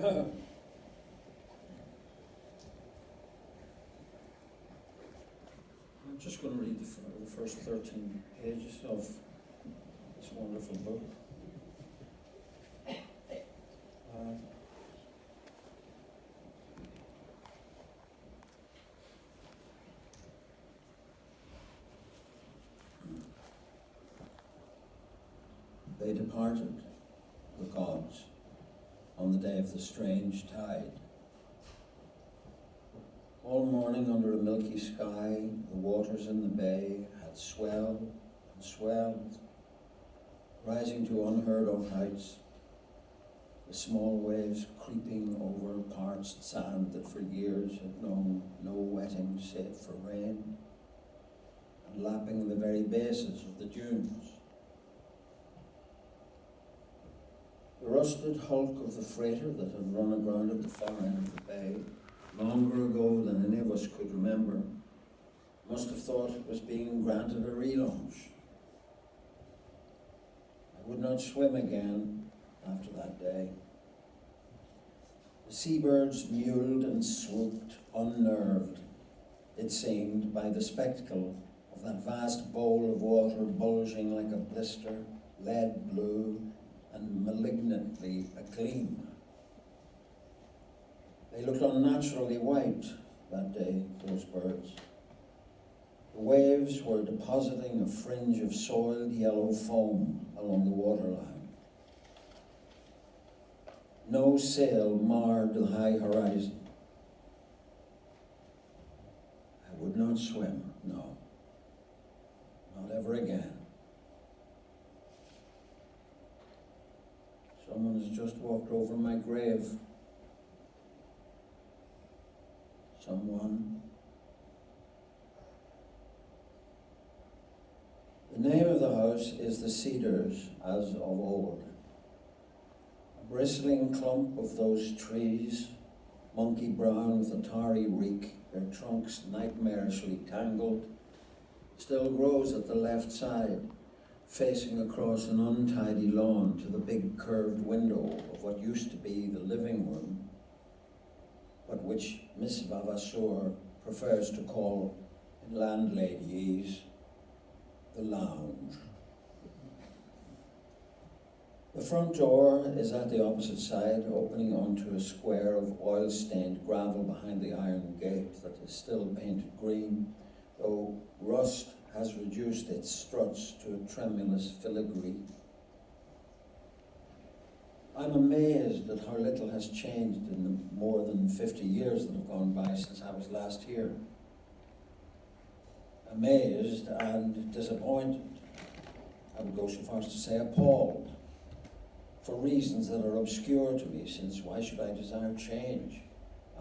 I'm just going to read the first 13 pages of this wonderful book. They departed, the gods, on the day of the strange tide. All morning under a milky sky, the waters in the bay had swelled and swelled, rising to unheard of heights, the small waves creeping over parched sand that for years had known no wetting save for rain, and lapping the very bases of the dunes. The rusted hulk of the freighter that had run aground at the far end of the bay, longer ago than any of us could remember, must have thought it was being granted a relaunch. I would not swim again after that day. The seabirds mewed and swooped, unnerved, it seemed, by the spectacle of that vast bowl of water bulging like a blister, lead blue, and malignantly agleam. They looked unnaturally white that day, those birds. The waves were depositing a fringe of soiled yellow foam along the waterline. No sail marred the high horizon. I would not swim, no, not ever again. Someone has just walked over my grave. Someone. The name of the house is the Cedars, as of old. A bristling clump of those trees, monkey brown with a tarry reek, their trunks nightmarishly tangled, still grows at the left side, facing across an untidy lawn to the big curved window of what used to be the living room, but which Miss Vavasseur prefers to call, in landladyese, the lounge. The front door is at the opposite side, opening onto a square of oil-stained gravel behind the iron gate that is still painted green, though rust has reduced its struts to a tremulous filigree. I'm amazed at how little has changed in the more than 50 years that have gone by since I was last here. Amazed and disappointed. I would go so far as to say appalled, for reasons that are obscure to me, since why should I desire change?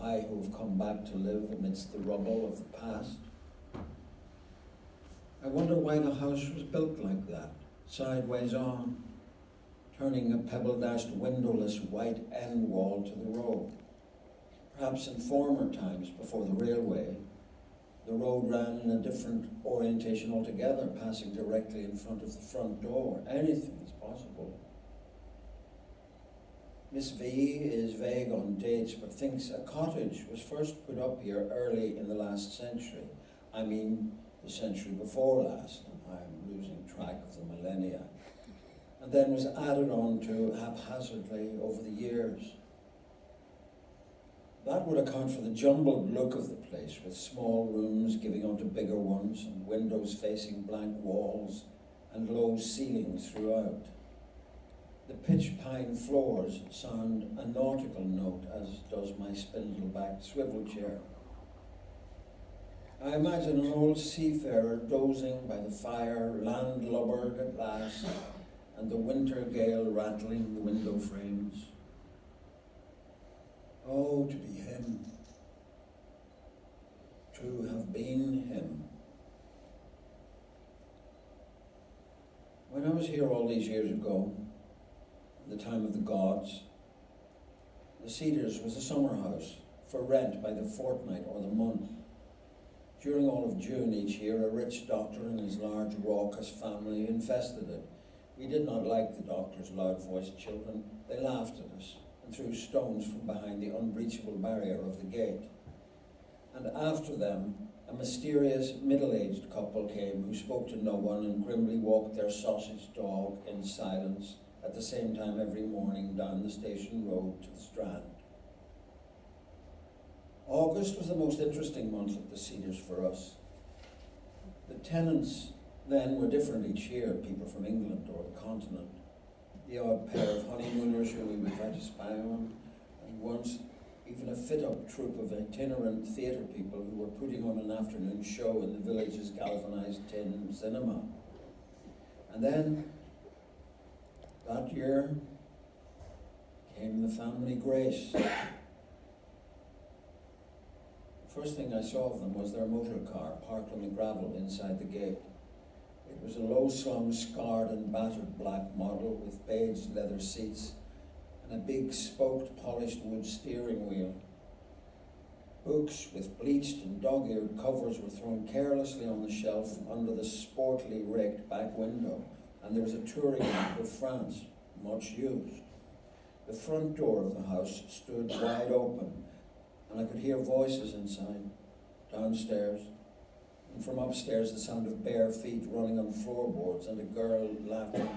I who have come back to live amidst the rubble of the past. I wonder why the house was built like that, sideways on, turning a pebble-dashed windowless white end wall to the road. Perhaps in former times, before the railway, the road ran in a different orientation altogether, passing directly in front of the front door. Anything is possible. Miss V is vague on dates, but thinks a cottage was first put up here early in the last century. I mean, the century before last. I'm losing track of the millennia. And then was added on to haphazardly over the years. That would account for the jumbled look of the place, with small rooms giving onto bigger ones and windows facing blank walls and low ceilings throughout. The pitch pine floors sound a nautical note, as does my spindle-backed swivel chair. I imagine an old seafarer dozing by the fire, landlubbered at last, and the winter gale rattling the window frames. Oh, to be him, to have been him. When I was here all these years ago, the time of the gods, the Cedars was a summer house for rent by the fortnight or the month. During all of June each year, a rich doctor and his large raucous family infested it. We did not like the doctor's loud-voiced children. They laughed at us. and threw stones from behind the unbreachable barrier of the gate. And after them, a mysterious middle-aged couple came who spoke to no one and grimly walked their sausage dog in silence at the same time every morning down the station road to the Strand. August was the most interesting month at the Cedars for us. The tenants then were different each year, people from England or the continent. The odd pair of honeymooners who we would try to spy on, and once even a fit-up troupe of itinerant theatre people who were putting on an afternoon show in the village's galvanised tin cinema. And then, that year, came the family grace. The first thing I saw of them was their motor car parked on the gravel inside the gate. It was a low-slung, scarred and battered black model with beige leather seats and a big spoked polished wood steering wheel. Books with bleached and dog-eared covers were thrown carelessly on the shelf under the sportily rigged back window, and there was a touring map of France, much used. The front door of the house stood wide open, and I could hear voices inside, downstairs, and from upstairs the sound of bare feet running on floorboards and a girl laughing.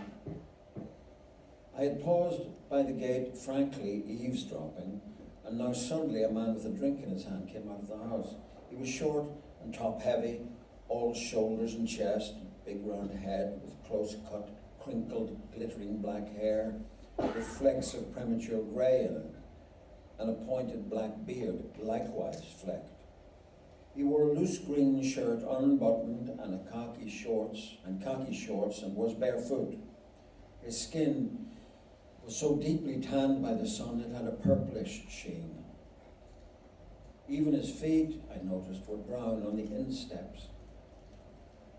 I had paused by the gate, frankly eavesdropping, and now suddenly a man with a drink in his hand came out of the house. He was short and top-heavy, all shoulders and chest, big round head with close-cut, crinkled, glittering black hair, with flecks of premature grey in it, and a pointed black beard, likewise flecked. He wore a loose green shirt unbuttoned and khaki shorts and was barefoot. His skin was so deeply tanned by the sun it had a purplish sheen. Even his feet, I noticed, were brown on the insteps.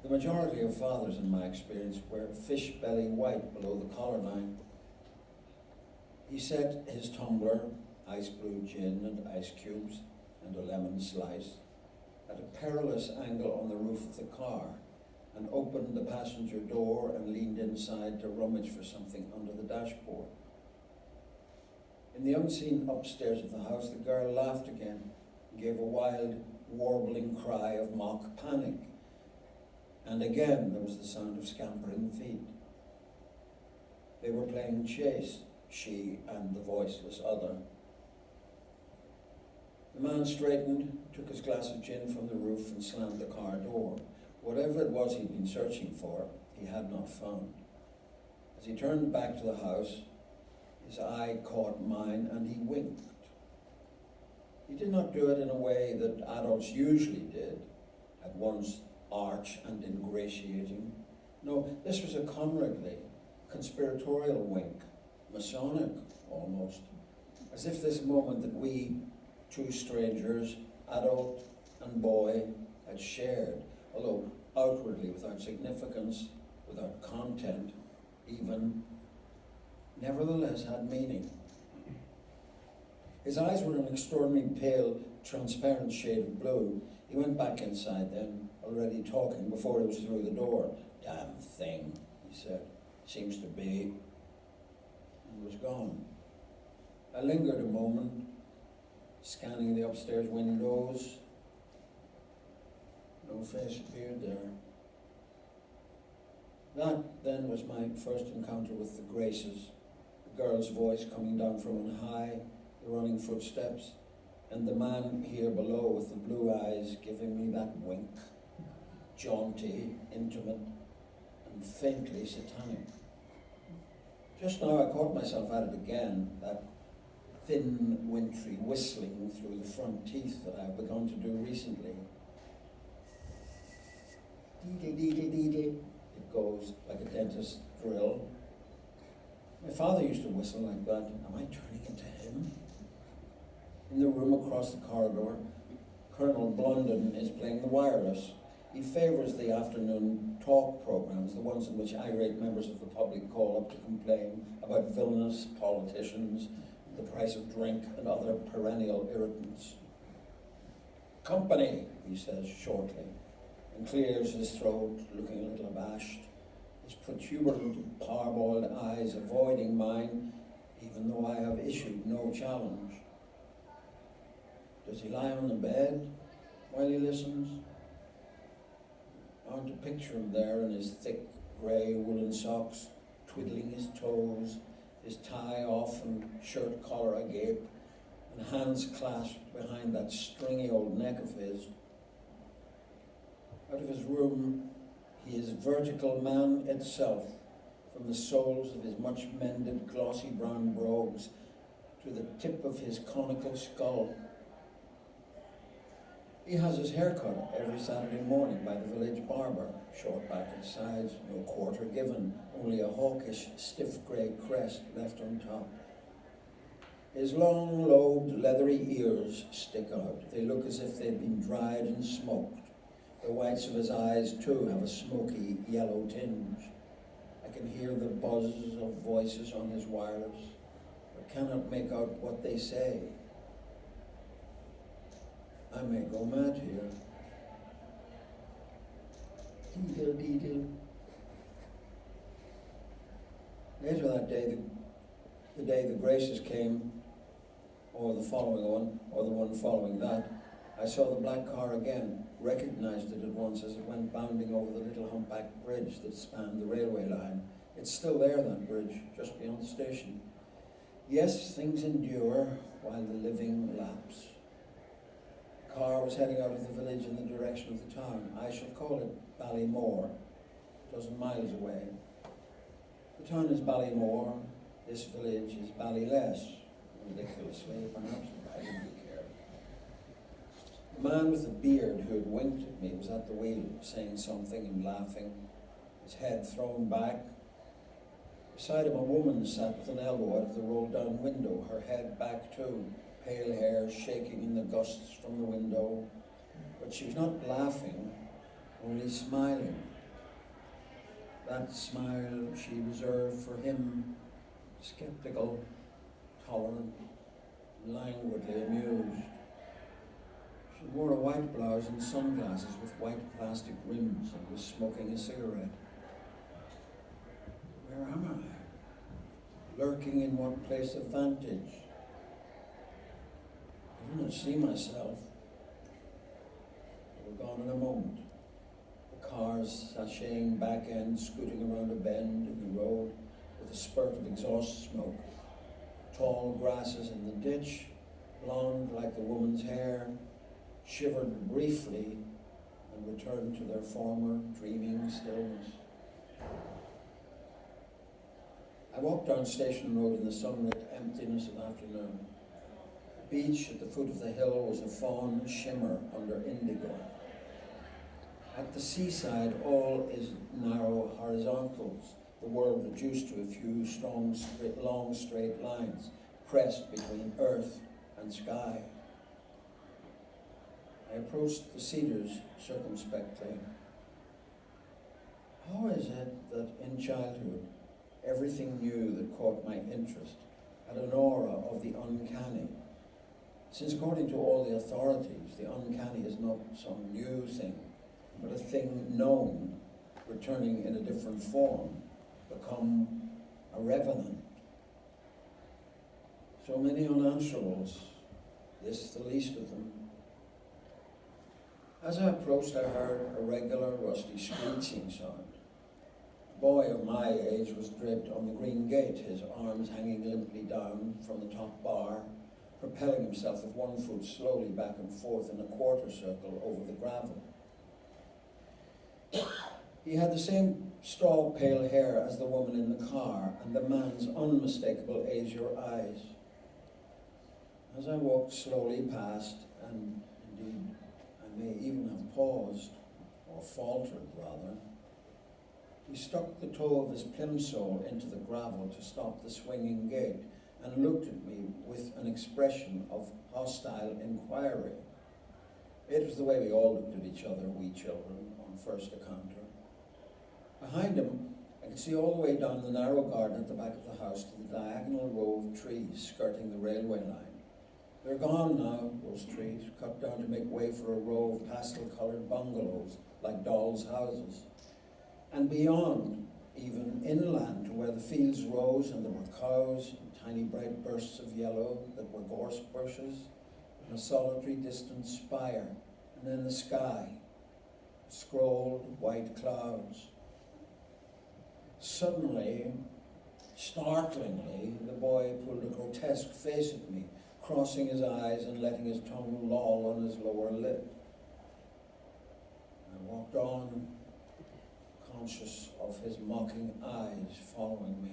The majority of fathers, in my experience, were fish belly white below the collar line. He set his tumbler, ice blue gin and ice cubes, and a lemon slice, at a perilous angle on the roof of the car, and opened the passenger door and leaned inside to rummage for something under the dashboard. In the unseen upstairs of the house, the girl laughed again and gave a wild, warbling cry of mock panic. And again there was the sound of scampering feet. They were playing chase, she and the voiceless other. The man straightened, took his glass of gin from the roof and slammed the car door. Whatever it was he'd been searching for, he had not found. As he turned back to the house, his eye caught mine and he winked. He did not do it in a way that adults usually did, at once arch and ingratiating. No, this was a comradely, conspiratorial wink, Masonic almost, as if this moment that we, two strangers, adult and boy, had shared, although outwardly without significance, without content, even, nevertheless had meaning. His eyes were an extraordinarily pale, transparent shade of blue. He went back inside then, already talking before he was through the door. "Damn thing," he said. "Seems to be," and was gone. I lingered a moment, scanning the upstairs windows. No face appeared there. That then was my first encounter with the Graces, the girl's voice coming down from on high, the running footsteps, and the man here below with the blue eyes giving me that wink, jaunty, intimate, and faintly satanic. Just now I caught myself at it again, that thin, wintry whistling through the front teeth that I've begun to do recently. Deedle-deedle-deedle, it goes like a dentist's drill. My father used to whistle like that. Am I turning into him? In the room across the corridor, Colonel Blunden is playing the wireless. He favours the afternoon talk programmes, the ones in which irate members of the public call up to complain about villainous politicians, the price of drink, and other perennial irritants. "Company," he says shortly, and clears his throat, looking a little abashed. His protuberant, parboiled eyes avoiding mine, even though I have issued no challenge. Does he lie on the bed while he listens? I want to picture him there in his thick grey woolen socks, twiddling his toes, his tie off and shirt collar agape, and hands clasped behind that stringy old neck of his. Out of his room, he is vertical man itself, from the soles of his much-mended glossy brown brogues to the tip of his conical skull. He has his hair cut every Saturday morning by the village barber, short back and sides, no quarter given, only a hawkish, stiff grey crest left on top. His long, lobed, leathery ears stick out. They look as if they'd been dried and smoked. The whites of his eyes, too, have a smoky yellow tinge. I can hear the buzz of voices on his wireless, but cannot make out what they say. I may go mad here. Deedle, deedle. Later that day, the day the Graces came, or the following one, or the one following that, I saw the black car again, recognized it at once as it went bounding over the little humpbacked bridge that spanned the railway line. It's still there, that bridge, just beyond the station. Yes, things endure while the living lapse. The car was heading out of the village in the direction of the town. I shall call it Ballymore, a dozen miles away. The town is Ballymore, this village is Ballyless, ridiculously, perhaps, I didn't care. The man with the beard who had winked at me was at the wheel, saying something and laughing, his head thrown back. Beside him a woman sat with an elbow out of the rolled-down window, her head back too, pale hair shaking in the gusts from the window. But she was not laughing, only smiling. That smile she reserved for him, sceptical, tolerant, languidly amused. She wore a white blouse and sunglasses with white plastic rims and was smoking a cigarette. Where am I? Lurking in what place of vantage? I do not see myself. We're gone in a moment. The cars sashaying back end, scooting around a bend in the road with a spurt of exhaust smoke. Tall grasses in the ditch, blonde like the woman's hair, shivered briefly and returned to their former dreaming stillness. I walked down Station Road in the sunlit emptiness of afternoon. The beach at the foot of the hill was a fawn shimmer under indigo. At the seaside, all is narrow horizontals, the world reduced to a few long straight lines, pressed between earth and sky. I approached the cedars circumspectly. How is it that in childhood, everything new that caught my interest had an aura of the uncanny? Since according to all the authorities, the uncanny is not some new thing, but a thing known, returning in a different form, become a revenant. So many unanswerables, this the least of them. As I approached, I heard a regular rusty screeching sound. A boy of my age was draped on the green gate, his arms hanging limply down from the top bar, propelling himself with one foot slowly back and forth in a quarter circle over the gravel. He had the same straw pale hair as the woman in the car, and the man's unmistakable azure eyes. As I walked slowly past, and indeed I may even have paused, or faltered rather, he stuck the toe of his plimsoll into the gravel to stop the swinging gate, and looked at me with an expression of hostile inquiry. It was the way we all looked at each other, we children, on first encounter. Behind him, I could see all the way down the narrow garden at the back of the house to the diagonal row of trees skirting the railway line. They're gone now, those trees, cut down to make way for a row of pastel-coloured bungalows, like dolls' houses. And beyond, even inland to where the fields rose and there were cows and tiny bright bursts of yellow that were gorse bushes, and a solitary distant spire, and then the sky, scrolled white clouds. Suddenly, startlingly, the boy pulled a grotesque face at me, crossing his eyes and letting his tongue loll on his lower lip. I walked on, conscious of his mocking eyes following me.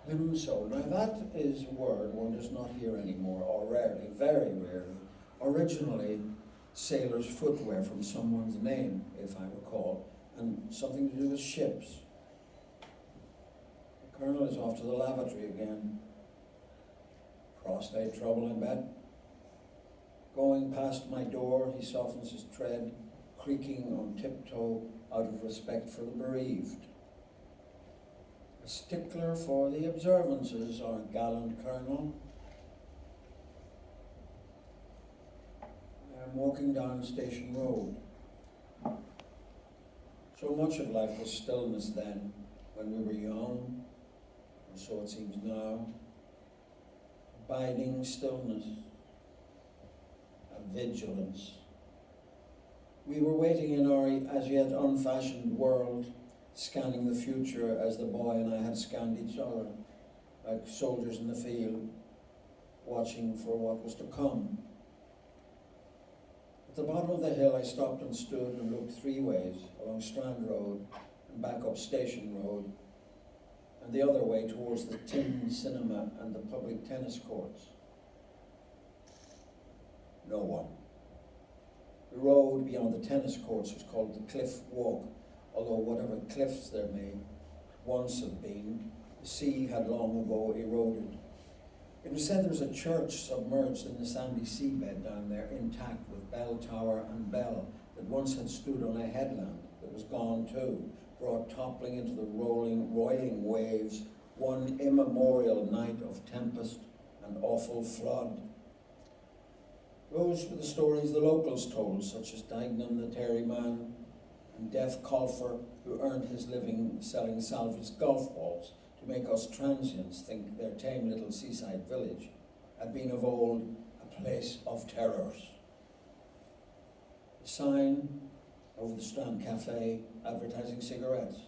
Limso. Now that is a word one does not hear anymore, or rarely, very rarely. Originally, sailors' footwear from someone's name, if I recall, and something to do with ships. The colonel is off to the lavatory again. Prostate trouble, I bet. Going past my door, he softens his tread, creaking on tiptoe out of respect for the bereaved. A stickler for the observances, our gallant colonel. I am walking down Station Road. So much of life was stillness then, when we were young, and so it seems now. Abiding stillness, a vigilance. We were waiting in our as yet unfashioned world, scanning the future as the boy and I had scanned each other, like soldiers in the field, watching for what was to come. At the bottom of the hill I stopped and stood and looked three ways, along Strand Road and back up Station Road, and the other way towards the Tin Cinema and the public tennis courts. No one. The road beyond the tennis courts was called the Cliff Walk, although whatever cliffs there may once have been, the sea had long ago eroded. It was said there was a church submerged in the sandy seabed down there, intact with bell tower and bell, that once had stood on a headland that was gone too, brought toppling into the roiling waves one immemorial night of tempest and awful flood. Those were the stories the locals told, such as Dignam the Terry man and Deaf Colfer, who earned his living selling salvaged golf balls to make us transients think their tame little seaside village had been of old a place of terrors. A sign over the Strand Cafe advertising cigarettes,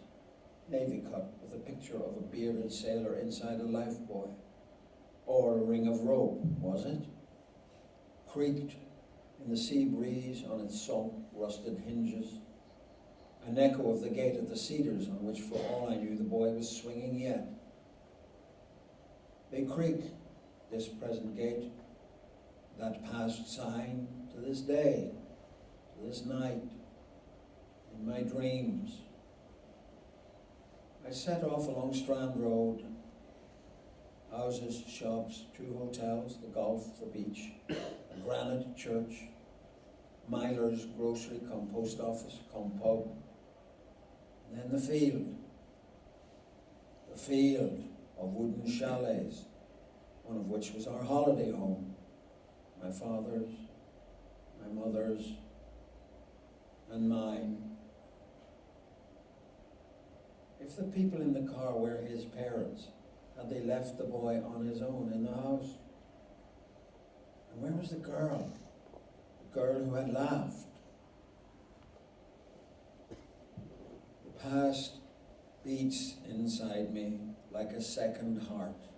navy cut with a picture of a bearded sailor inside a lifebuoy. Or a ring of rope, was it? Creaked in the sea breeze on its sunk, rusted hinges. An echo of the gate at the Cedars, on which, for all I knew, the boy was swinging yet. They creak, this present gate, that past sign, to this day, to this night, in my dreams. I set off along Strand Road. Houses, shops, 2 hotels, the golf, the beach, a granite church, Miller's grocery, come post office, come pub, and then the field of wooden chalets, one of which was our holiday home, my father's, my mother's, and mine. If the people in the car were his parents, had they left the boy on his own in the house? And where was the girl? The girl who had laughed? The past beats inside me like a second heart.